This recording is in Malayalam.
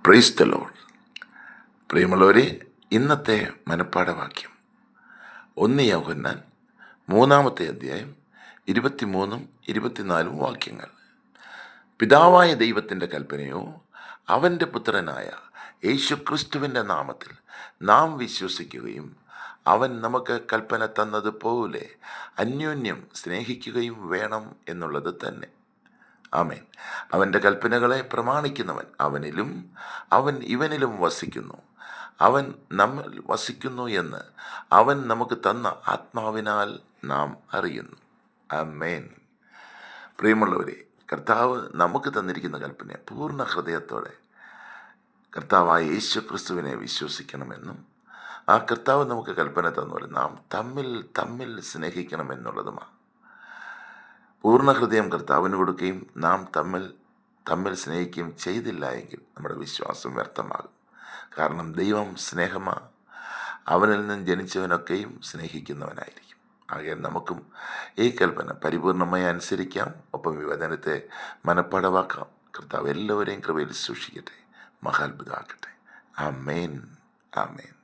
Praise the Lord. പ്രിയമുള്ളവരെ, ഇന്നത്തെ മനപ്പാഠവാക്യം 1 യോഹന്നാൻ 3-ാം 23-24 വാക്യങ്ങൾ. പിതാവായ ദൈവത്തിൻ്റെ കൽപ്പനയോ അവൻ്റെ പുത്രനായ യേശുക്രിസ്തുവിൻ്റെ നാമത്തിൽ നാം വിശ്വസിക്കുകയും അവൻ നമുക്ക് കൽപ്പന തന്നതുപോലെ അന്യോന്യം സ്നേഹിക്കുകയും വേണം എന്നുള്ളത് തന്നെ. ആമേൻ. അവൻ്റെ കൽപ്പനകളെ പ്രമാണിക്കുന്നവൻ അവനിലും അവൻ ഇവനിലും വസിക്കുന്നു. അവൻ നമ്മിൽ വസിക്കുന്നു എന്ന് അവൻ നമുക്ക് തന്ന ആത്മാവിനാൽ നാം അറിയുന്നു. ആമേൻ. പ്രിയമുള്ളവരെ, കർത്താവ് നമുക്ക് തന്നിരിക്കുന്ന കൽപ്പന പൂർണ്ണ ഹൃദയത്തോടെ കർത്താവായ യേശു ക്രിസ്തുവിനെ വിശ്വസിക്കണമെന്നും ആ കർത്താവ് നമുക്ക് കൽപ്പന തന്നപോലെ നാം തമ്മിൽ സ്നേഹിക്കണമെന്നുള്ളതുമാണ്. പൂർണ്ണ ഹൃദയം കർത്താവിന് കൊടുക്കുകയും നാം തമ്മിൽ സ്നേഹിക്കുകയും ചെയ്തില്ല എങ്കിൽ നമ്മുടെ വിശ്വാസം വ്യർത്ഥമാകും. കാരണം ദൈവം സ്നേഹമാണ്. അവനിൽ നിന്ന് ജനിച്ചവനൊക്കെയും സ്നേഹിക്കുന്നവനായിരിക്കും. ആകയാൽ നമുക്കും ഈ കൽപ്പന പരിപൂർണമായി അനുസരിക്കാം. ഒപ്പം ഈ വചനത്തെ മനപ്പാഠമാക്കാം. കർത്താവ് എല്ലാവരെയും കൃപയിൽ സൂക്ഷിക്കട്ടെ, മഹാത്ഭുതമാക്കട്ടെ. ആമേൻ, ആമേൻ.